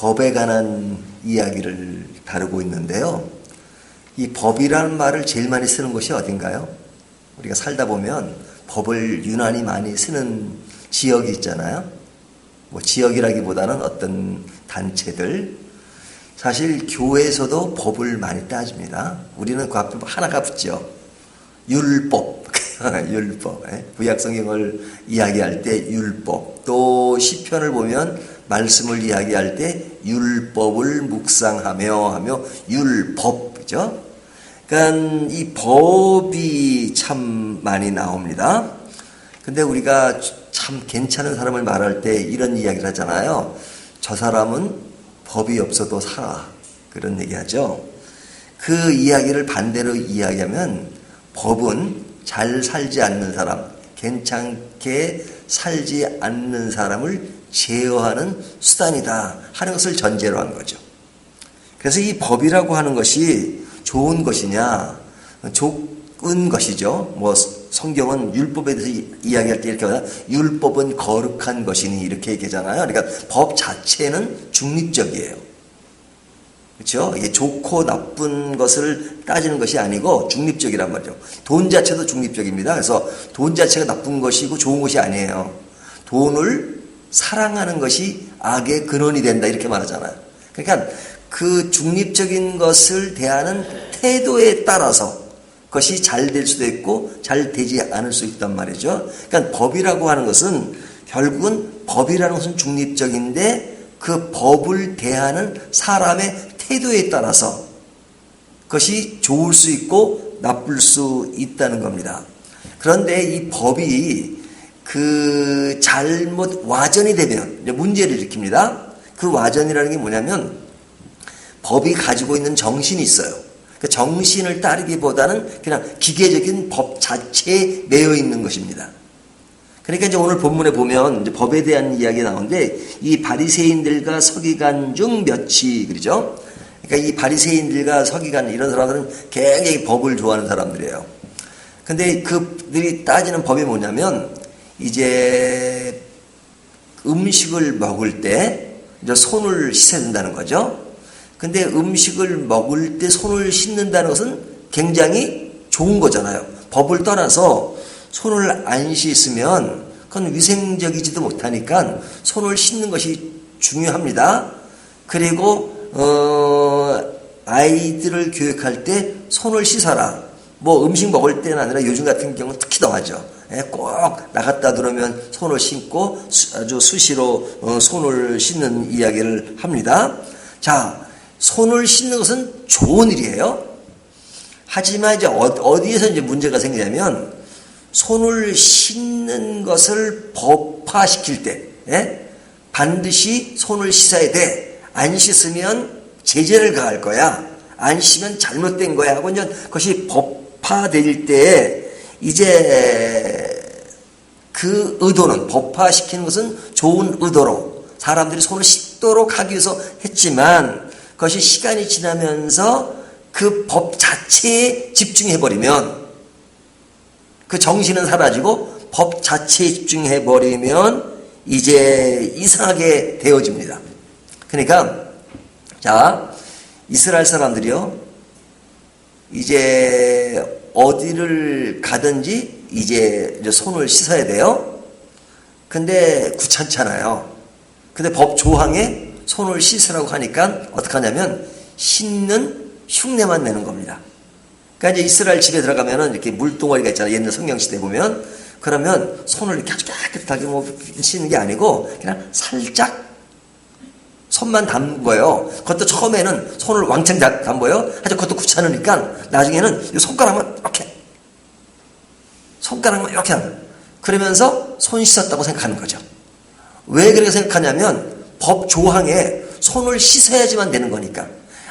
법에 관한 이야기를 다루고 있는데요. 이 법이라는 말을 제일 많이 쓰는 곳이 어딘가요? 우리가 살다 보면 법을 유난히 많이 쓰는 지역이 있잖아요. 뭐 지역이라기보다는 어떤 단체들. 사실 교회에서도 법을 많이 따집니다. 우리는 그 앞에 하나가 붙죠. 율법. 율법. 구약성경을 이야기할 때 율법. 또 시편을 보면 말씀을 이야기할 때 율법을 묵상하며 하며 율법. 그죠? 그러니까 이 법이 참 많이 나옵니다. 근데 우리가 참 괜찮은 사람을 말할 때 이런 이야기를 하잖아요. 저 사람은 법이 없어도 살아. 그런 얘기하죠. 그 이야기를 반대로 이야기하면 법은 잘 살지 않는 사람, 괜찮게 살지 않는 사람을 제어하는 수단이다 하는 것을 전제로 한 거죠. 그래서 이 법이라고 하는 것이 좋은 것이냐, 좋은 것이죠. 뭐 성경은 율법에 대해서 이야기할 때 이렇게 하잖아요. 율법은 거룩한 것이니 이렇게 얘기하잖아요. 그러니까 법 자체는 중립적이에요. 그렇죠? 이게 좋고 나쁜 것을 따지는 것이 아니고 중립적이란 말이죠. 돈 자체도 중립적입니다. 그래서 돈 자체가 나쁜 것이고 좋은 것이 아니에요. 돈을 사랑하는 것이 악의 근원이 된다 이렇게 말하잖아요. 그러니까 그 중립적인 것을 대하는 태도에 따라서 그것이 잘 될 수도 있고 잘 되지 않을 수 있단 말이죠. 그러니까 법이라고 하는 것은 결국은 법이라는 것은 중립적인데 그 법을 대하는 사람의 태도에 따라서 그것이 좋을 수 있고 나쁠 수 있다는 겁니다. 그런데 이 법이 그 잘못 와전이 되면 문제를 일으킵니다. 그 와전이라는 게 뭐냐면 법이 가지고 있는 정신이 있어요. 그 정신을 따르기보다는 그냥 기계적인 법 자체에 매여 있는 것입니다. 그러니까 이제 오늘 본문에 보면 이제 법에 대한 이야기가 나오는데 이 바리새인들과 서기관 중 몇이 그러죠. 그러니까 이 바리새인들과 서기관 이런 사람들은 굉장히 법을 좋아하는 사람들이에요. 근데 그들이 따지는 법이 뭐냐면 이제 음식을 먹을 때 이제 손을 씻어야 된다는 거죠. 근데 음식을 먹을 때 손을 씻는다는 것은 굉장히 좋은 거잖아요. 법을 떠나서 손을 안 씻으면 그건 위생적이지도 못하니까 손을 씻는 것이 중요합니다. 그리고 아이들을 교육할 때 손을 씻어라. 뭐 음식 먹을 때는 아니라 요즘 같은 경우는 특히 더 하죠. 꼭 나갔다 들어오면 손을 씻고 아주 수시로 손을 씻는 이야기를 합니다. 자, 손을 씻는 것은 좋은 일이에요. 하지만 이제 어디에서 이제 문제가 생기냐면 손을 씻는 것을 법화시킬 때 반드시 손을 씻어야 돼. 안 씻으면 제재를 가할 거야. 안 씻으면 잘못된 거야 하고 이제 그것이 법화될 때 이제 그 의도는 법화시키는 것은 좋은 의도로 사람들이 손을 씻도록 하기 위해서 했지만 그것이 시간이 지나면서 그 법 자체에 집중해버리면 그 정신은 사라지고 법 자체에 집중해버리면 이제 이상하게 되어집니다. 그러니까 자 이스라엘 사람들이요 이제 어디를 가든지 이제 손을 씻어야 돼요. 근데 귀찮잖아요. 근데 법 조항에 손을 씻으라고 하니까 어떻게 하냐면 씻는 흉내만 내는 겁니다. 그러니까 이제 이스라엘 집에 들어가면은 이렇게 물동아리가 있잖아요. 옛날 성경시대 보면 그러면 손을 이렇게 아주 깨끗하게 뭐 씻는 게 아니고 그냥 살짝 손만 담궈요. 그것도 처음에는 손을 왕창 담궈요. 하여튼 그것도 귀찮으니까 나중에는 이 손가락만 이렇게 하는 그러면서 손 씻었다고 생각하는 거죠. 왜 그렇게 생각하냐면 법 조항에 손을 씻어야지만 되는 거니까.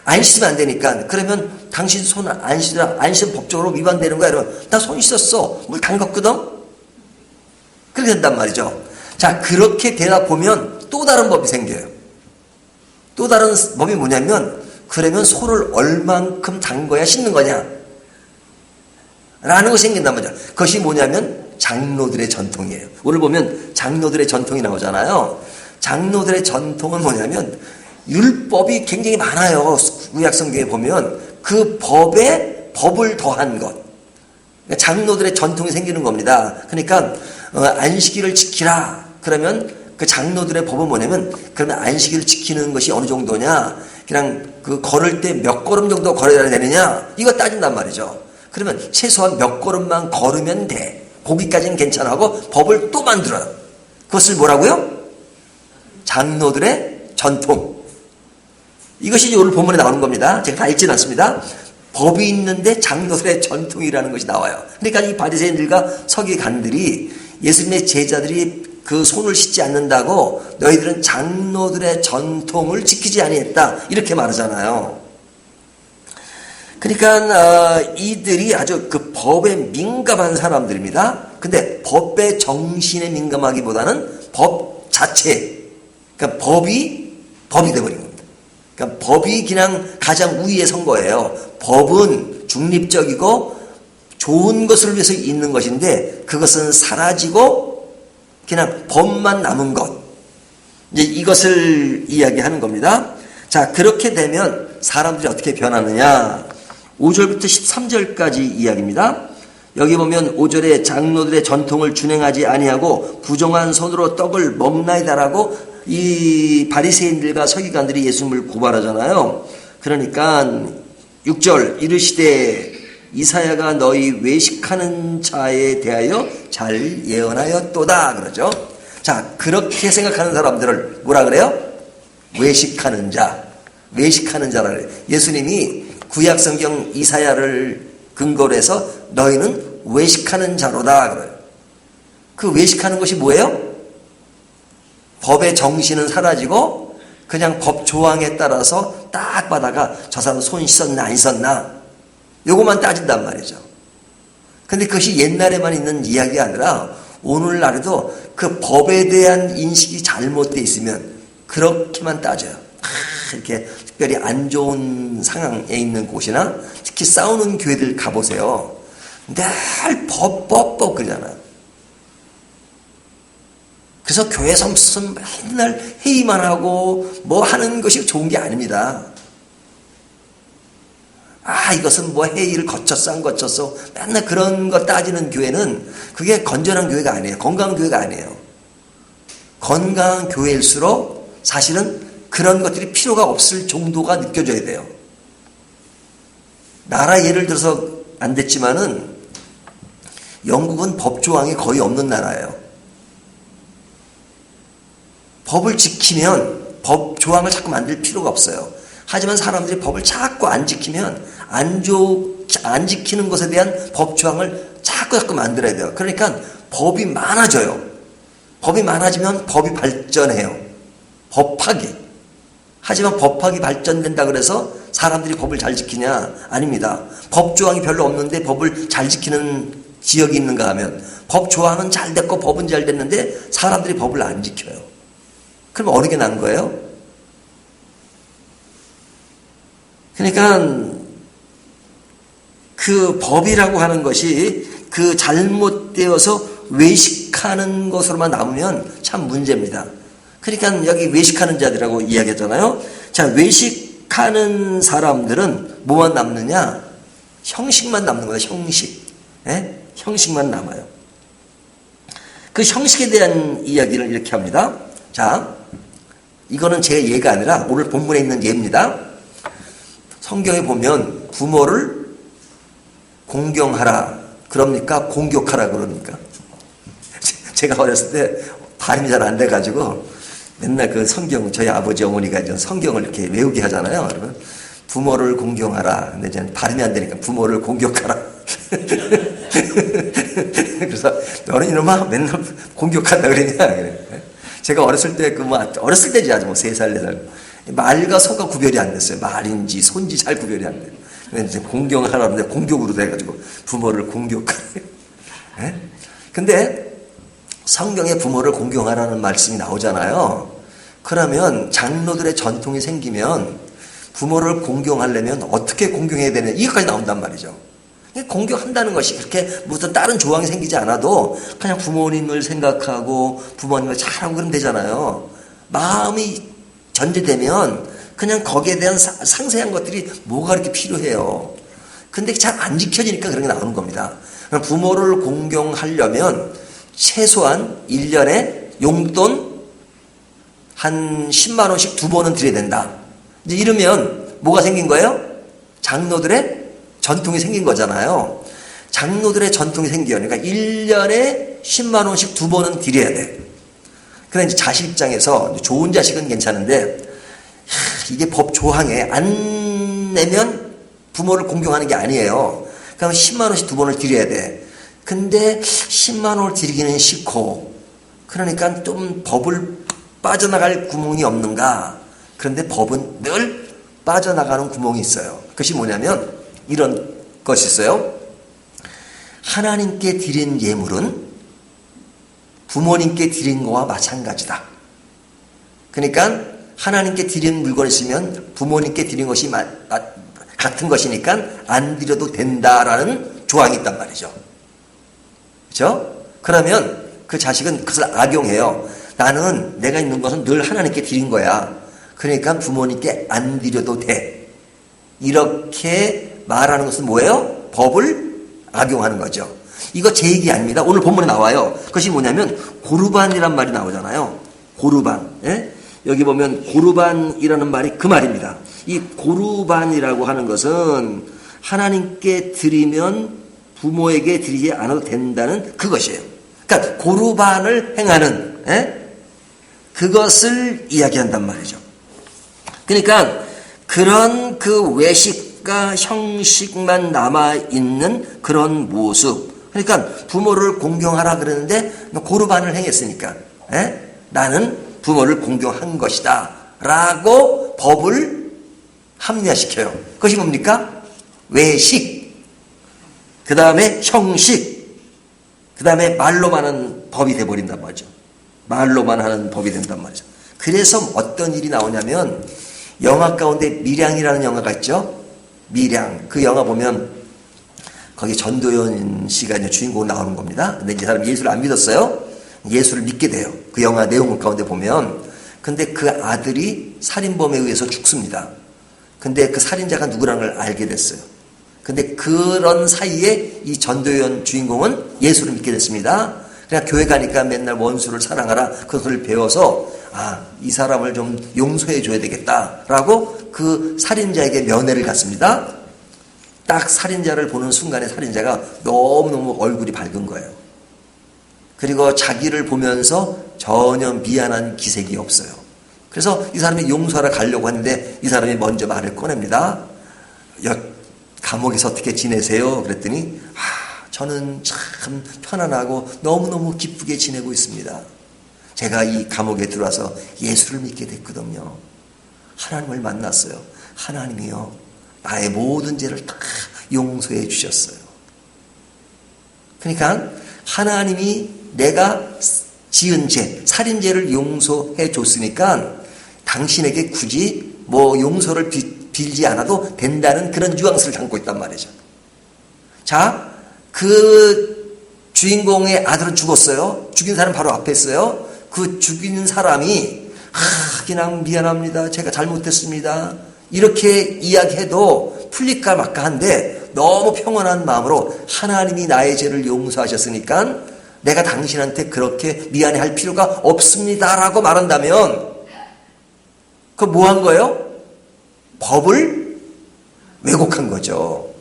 안 씻으면 안 되니까. 그러면 당신 손 안 씻으면 법적으로 위반되는 거야. 이러면 나 손 씻었어. 물 담갔거든? 그렇게 된단 말이죠. 자, 그렇게 되다 보면 또 다른 법이 생겨요. 또 다른 법이 뭐냐면 그러면 손을 얼만큼 담궈야 씻는 거냐? 라는 것이 생긴단 말이죠. 그것이 뭐냐면 장로들의 전통이에요. 오늘 보면 장로들의 전통이 나오잖아요. 장로들의 전통은 뭐냐면 율법이 굉장히 많아요. 구약 성경에 보면 그 법에 법을 더한 것. 그러니까 장로들의 전통이 생기는 겁니다. 그러니까 안식일을 지키라. 그러면 그 장로들의 법은 뭐냐면 그러면 안식일을 지키는 것이 어느 정도냐? 그냥 그 걸을 때 몇 걸음 정도 걸어야 되느냐? 이거 따진단 말이죠. 그러면 최소한 몇 걸음만 걸으면 돼. 거기까지는 괜찮아 하고 법을 또 만들어요. 그것을 뭐라고요? 장로들의 전통. 이것이 오늘 본문에 나오는 겁니다. 제가 다 읽지는 않습니다. 법이 있는데 장로들의 전통이라는 것이 나와요. 그러니까 이 바리새인들과 서기관들이 예수님의 제자들이 그 손을 씻지 않는다고 너희들은 장로들의 전통을 지키지 아니했다 이렇게 말하잖아요. 그러니까 이들이 아주 그 법에 민감한 사람들입니다. 근데 법의 정신에 민감하기보다는 법 자체, 그러니까 법이 돼버린 겁니다. 그러니까 법이 그냥 가장 우위에 선 거예요. 법은 중립적이고 좋은 것을 위해서 있는 것인데 그것은 사라지고 그냥 법만 남은 것. 이제 이것을 이야기하는 겁니다. 자, 그렇게 되면 사람들이 어떻게 변하느냐? 5절부터 13절까지 이야기입니다. 여기 보면 5절에 장로들의 전통을 준행하지 아니하고 부정한 손으로 떡을 먹나이다라고 이 바리새인들과 서기관들이 예수님을 고발하잖아요. 그러니까 6절 이르시되 이사야가 너희 외식하는 자에 대하여 잘 예언하였도다 그러죠. 자, 그렇게 생각하는 사람들을 뭐라 그래요? 외식하는 자, 외식하는 자라 그래요. 예수님이 구약성경 이사야를 근거로 해서 너희는 외식하는 자로다 그래요. 그 외식하는 것이 뭐예요? 법의 정신은 사라지고 그냥 법 조항에 따라서 딱 봐다가 저 사람 손 씻었나 안 씻었나 요것만 따진단 말이죠. 근데 그것이 옛날에만 있는 이야기가 아니라 오늘날에도 그 법에 대한 인식이 잘못되어 있으면 그렇게만 따져요. 이렇게 특별히 안 좋은 상황에 있는 곳이나 특히 싸우는 교회들 가보세요. 늘 법 그러잖아요. 그래서 교회에서 무슨 맨날 회의만 하고 뭐 하는 것이 좋은 게 아닙니다. 이것은 뭐 회의를 거쳤어 안 거쳤어 맨날 그런 거 따지는 교회는 그게 건전한 교회가 아니에요. 건강한 교회가 아니에요. 건강한 교회일수록 사실은 그런 것들이 필요가 없을 정도가 느껴져야 돼요. 나라 예를 들어서 안 됐지만은 영국은 법 조항이 거의 없는 나라예요. 법을 지키면 법 조항을 자꾸 만들 필요가 없어요. 하지만 사람들이 법을 자꾸 안 지키면 안 지키는 것에 대한 법 조항을 자꾸 만들어야 돼요. 그러니까 법이 많아져요. 법이 많아지면 법이 발전해요. 법학이. 하지만 법학이 발전된다 그래서 사람들이 법을 잘 지키냐? 아닙니다. 법 조항이 별로 없는데 법을 잘 지키는 지역이 있는가 하면 법 조항은 잘 됐고 법은 잘 됐는데 사람들이 법을 안 지켜요. 그럼 어느 게 난 거예요? 그러니까 그 법이라고 하는 것이 그 잘못되어서 외식하는 것으로만 남으면 참 문제입니다. 그러니까 여기 외식하는 자들이라고 이야기했잖아요. 자, 외식하는 사람들은 뭐만 남느냐? 형식만 남는 거예요. 형식. 예? 형식만 남아요. 그 형식에 대한 이야기를 이렇게 합니다. 자, 이거는 제 예가 아니라 오늘 본문에 있는 예입니다. 성경에 보면 부모를 공경하라 그럽니까? 공격하라 그럽니까? 제가 어렸을 때 발음이 잘 안 돼가지고 맨날 그 성경, 저희 아버지 어머니가 이제 성경을 이렇게 외우게 하잖아요. 그러면 부모를 공경하라. 근데 이제 발음이 안 되니까 부모를 공격하라. 그래서 너는 이놈아 맨날 공격한다 그러냐. 제가 어렸을 때 어렸을 때지 아주 3살, 4살. 말과 소가 구별이 안 됐어요. 말인지 손지 잘 구별이 안 돼요. 이제 공경하라는데 공격으로 돼가지고 부모를 공격하래. 근데 성경에 부모를 공경하라는 말씀이 나오잖아요. 그러면 장로들의 전통이 생기면 부모를 공경하려면 어떻게 공경해야 되느냐 이것까지 나온단 말이죠. 공경한다는 것이 그렇게 무슨 다른 조항이 생기지 않아도 그냥 부모님을 생각하고 부모님을 잘하고 그러면 되잖아요. 마음이 전제되면 그냥 거기에 대한 상세한 것들이 뭐가 그렇게 필요해요. 근데 잘 안 지켜지니까 그런 게 나오는 겁니다. 그럼 부모를 공경하려면 최소한 1년에 용돈 한 10만 원씩 2번은 드려야 된다. 이제 이러면 뭐가 생긴 거예요? 장로들의 전통이 생긴 거잖아요. 장로들의 전통이 생겨요. 그러니까 1년에 10만 원씩 2번은 드려야 돼. 그런데 이제 자식 입장에서 좋은 자식은 괜찮은데 이게 법 조항에 안 내면 부모를 공경하는 게 아니에요. 그럼 10만 원씩 2번을 드려야 돼. 근데 10만 원을 드리기는 싫고 그러니까 좀 법을 빠져나갈 구멍이 없는가. 그런데 법은 늘 빠져나가는 구멍이 있어요. 그것이 뭐냐면 이런 것이 있어요. 하나님께 드린 예물은 부모님께 드린 거와 마찬가지다. 그러니까 하나님께 드린 물건이 있으면 부모님께 드린 것이 같은 것이니까 안 드려도 된다라는 조항이 있단 말이죠. 그렇죠? 그러면 그 자식은 그것을 악용해요. 나는 내가 있는 것은 늘 하나님께 드린 거야. 그러니까 부모님께 안 드려도 돼. 이렇게 말하는 것은 뭐예요? 법을 악용하는 거죠. 이거 제 얘기 아닙니다. 오늘 본문에 나와요. 그것이 뭐냐면 고르반이란 말이 나오잖아요. 고르반. 예? 여기 보면 고르반이라는 말이 그 말입니다. 이 고르반이라고 하는 것은 하나님께 드리면 부모에게 드리지 않아도 된다는 그것이에요. 그러니까 고르반을 행하는 그것을 이야기한단 말이죠. 그러니까 그런 그 외식과 형식만 남아있는 그런 모습. 그러니까 부모를 공경하라 그러는데 고르반을 행했으니까 나는 부모를 공경한 것이다 라고 법을 합리화시켜요. 그것이 뭡니까? 외식, 그 다음에 형식, 그 다음에 말로만 하는 법이 돼버린단 말이죠. 말로만 하는 법이 된단 말이죠. 그래서 어떤 일이 나오냐면 영화 가운데 밀양이라는 영화가 있죠. 밀양. 그 영화 보면 거기 전도연 씨가 이제 주인공 나오는 겁니다. 근데 이 사람 예수를 안 믿었어요. 예수를 믿게 돼요. 그 영화 내용 가운데 보면. 근데 그 아들이 살인범에 의해서 죽습니다. 근데 그 살인자가 누구라는 걸 알게 됐어요. 근데 그런 사이에 이 전도연 주인공은 예수를 믿게 됐습니다. 그냥 교회 가니까 맨날 원수를 사랑하라 그것을 배워서 이 사람을 좀 용서해 줘야 되겠다라고 그 살인자에게 면회를 갔습니다. 딱 살인자를 보는 순간에 살인자가 너무너무 얼굴이 밝은 거예요. 그리고 자기를 보면서 전혀 미안한 기색이 없어요. 그래서 이 사람이 용서하러 가려고 하는데 이 사람이 먼저 말을 꺼냅니다. 감옥에서 어떻게 지내세요? 그랬더니 저는 참 편안하고 너무너무 기쁘게 지내고 있습니다. 제가 이 감옥에 들어와서 예수를 믿게 됐거든요. 하나님을 만났어요. 하나님이요, 나의 모든 죄를 다 용서해 주셨어요. 그러니까 하나님이 내가 지은 죄, 살인죄를 용서해 줬으니까 당신에게 굳이 뭐 용서를 빌지 않아도 된다는 그런 뉘앙스를 담고 있단 말이죠. 자, 그 주인공의 아들은 죽었어요. 죽인 사람 바로 앞에 있어요. 그 죽인 사람이 그냥 미안합니다. 제가 잘못했습니다. 이렇게 이야기해도 풀릴까 말까 한데 너무 평온한 마음으로 하나님이 나의 죄를 용서하셨으니까 내가 당신한테 그렇게 미안해할 필요가 없습니다라고 말한다면 그 뭐 한 거예요? 법을 왜곡한 거죠.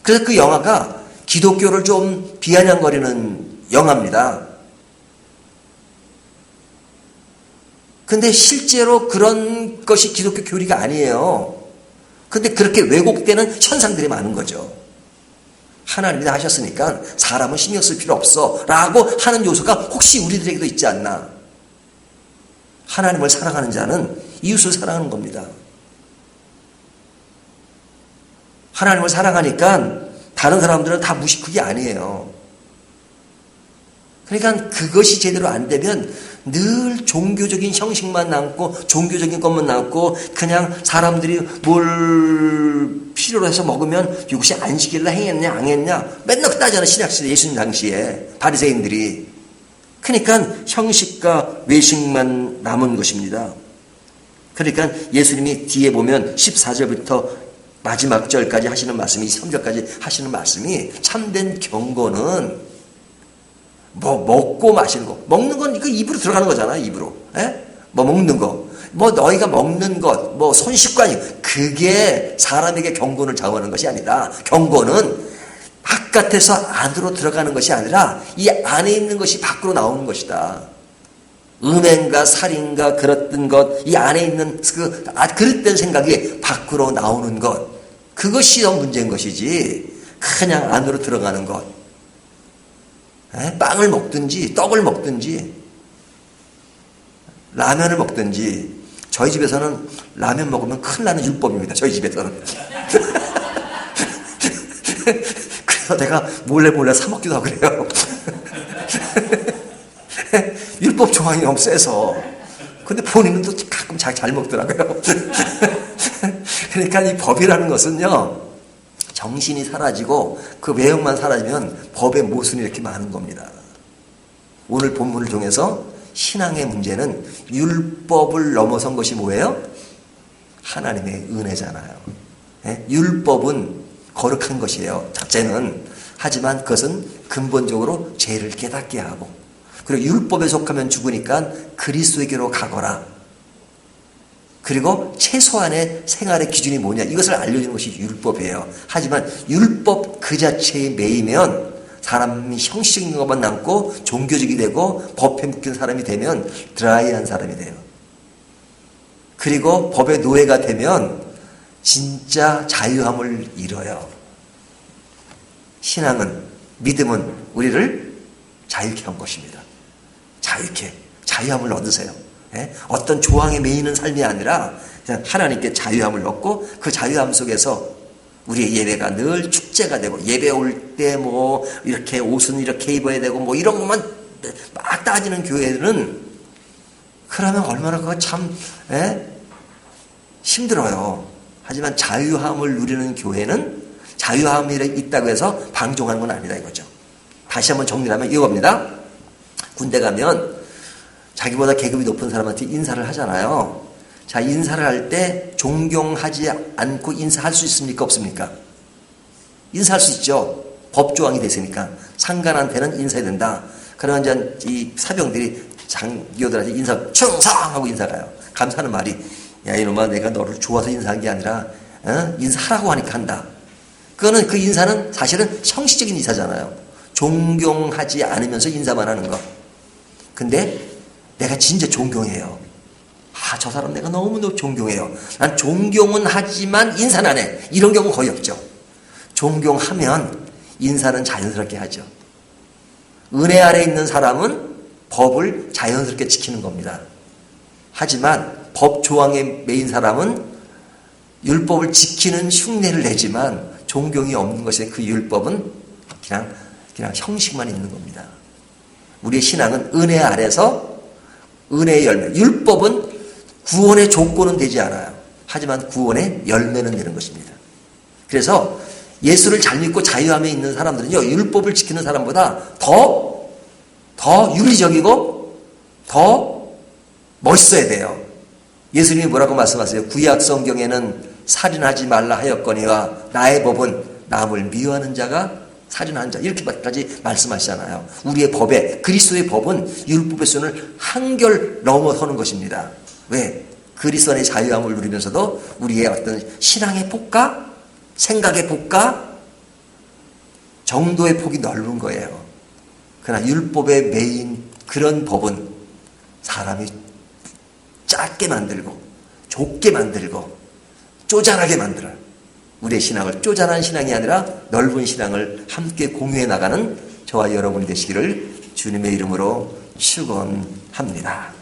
그래서 그 영화가 기독교를 좀 비아냥거리는 영화입니다. 근데 실제로 그런 것이 기독교 교리가 아니에요. 근데 그렇게 왜곡되는 현상들이 많은 거죠. 하나님이 다 하셨으니까 사람은 신경 쓸 필요 없어 라고 하는 요소가 혹시 우리들에게도 있지 않나. 하나님을 사랑하는 자는 이웃을 사랑하는 겁니다. 하나님을 사랑하니까 다른 사람들은 다 무식하게 아니에요. 그러니까 그것이 제대로 안 되면 늘 종교적인 형식만 남고 종교적인 것만 남고 그냥 사람들이 뭘 필요로 해서 먹으면 이것이 안식일날 행했냐 안 했냐 맨날 따잖아. 신약시대 예수님 당시에 바리새인들이. 그러니까 형식과 외식만 남은 것입니다. 그러니까 예수님이 뒤에 보면 14절부터 마지막 절까지 하시는 말씀이 3절까지 하시는 말씀이 참된 경고는 뭐 먹고 마시는 거, 먹는 건 이거 입으로 들어가는 거잖아. 입으로. 뭐 먹는 거, 뭐 너희가 먹는 것, 뭐 손식관이, 그게 사람에게 경고를 자원하는 것이 아니다. 경고는 바깥에서 안으로 들어가는 것이 아니라 이 안에 있는 것이 밖으로 나오는 것이다. 음행과 살인과 그랬던 것, 이 안에 있는 그릇된 생각이 밖으로 나오는 것, 그것이 더 문제인 것이지 그냥 안으로 들어가는 것. 빵을 먹든지 떡을 먹든지 라면을 먹든지. 저희 집에서는 라면 먹으면 큰일 나는 율법입니다. 저희 집에서는. 그래서 내가 몰래 사 먹기도 하고 그래요. 율법 조항이 너무 세서. 근데 본인은 또 가끔 잘 먹더라고요. 그러니까 이 법이라는 것은요, 정신이 사라지고 그 외형만 사라지면 법의 모순이 이렇게 많은 겁니다. 오늘 본문을 통해서 신앙의 문제는 율법을 넘어선 것이 뭐예요? 하나님의 은혜잖아요. 율법은 거룩한 것이에요, 자체는. 하지만 그것은 근본적으로 죄를 깨닫게 하고, 그리고 율법에 속하면 죽으니까 그리스도에게로 가거라. 그리고 최소한의 생활의 기준이 뭐냐, 이것을 알려주는 것이 율법이에요. 하지만 율법 그 자체에 매이면 사람이 형식적인 것만 남고 종교적이 되고 법에 묶인 사람이 되면 드라이한 사람이 돼요. 그리고 법의 노예가 되면 진짜 자유함을 잃어요. 신앙은, 믿음은 우리를 자유케 한 것입니다. 자유케, 자유함을 얻으세요. 어떤 조항에 매이는 삶이 아니라 그냥 하나님께 자유함을 얻고, 그 자유함 속에서 우리의 예배가 늘 축제가 되고, 예배 올 때 뭐 이렇게 옷은 이렇게 입어야 되고 뭐 이런 것만 막 따지는 교회는, 그러면 얼마나 그거 참 힘들어요. 하지만 자유함을 누리는 교회는 자유함이 있다고 해서 방종하는 건 아니다 이거죠. 다시 한번 정리하면 이겁니다. 군대 가면 자기보다 계급이 높은 사람한테 인사를 하잖아요. 자, 인사를 할 때 존경하지 않고 인사할 수 있습니까? 없습니까? 인사할 수 있죠. 법조항이 됐으니까. 상관한테는 인사해야 된다. 그러면 이제 이 사병들이 장교들한테 충성하고 인사가요. 감사하는 말이, 야 이놈아, 내가 너를 좋아서 인사한 게 아니라 인사하라고 하니까 한다. 그거는, 그 인사는 사실은 형식적인 인사잖아요. 존경하지 않으면서 인사만 하는 거. 근데 내가 진짜 존경해요. 저 사람 내가 너무너무 존경해요. 난 존경은 하지만 인사는 안 해. 이런 경우 거의 없죠. 존경하면 인사는 자연스럽게 하죠. 은혜 아래 있는 사람은 법을 자연스럽게 지키는 겁니다. 하지만 법 조항에 매인 사람은 율법을 지키는 흉내를 내지만 존경이 없는 것에, 그 율법은 그냥 형식만 있는 겁니다. 우리의 신앙은 은혜 아래서 은혜의 열매. 율법은 구원의 조건은 되지 않아요. 하지만 구원의 열매는 되는 것입니다. 그래서 예수를 잘 믿고 자유함에 있는 사람들은요, 율법을 지키는 사람보다 더 윤리적이고 더 멋있어야 돼요. 예수님이 뭐라고 말씀하세요? 구약 성경에는 살인하지 말라 하였거니와 나의 법은 남을 미워하는 자가 살인하는 자, 이렇게까지 말씀하시잖아요. 우리의 법에, 그리스도의 법은 율법의 수준을 한결 넘어서는 것입니다. 왜? 그리스도 안의 자유함을 누리면서도 우리의 어떤 신앙의 폭과 생각의 폭과 정도의 폭이 넓은 거예요. 그러나 율법의 메인 그런 법은 사람이 작게 만들고 좁게 만들고 쪼잔하게 만들어요. 우리의 신앙을 쪼잔한 신앙이 아니라 넓은 신앙을 함께 공유해 나가는 저와 여러분이 되시기를 주님의 이름으로 축원합니다.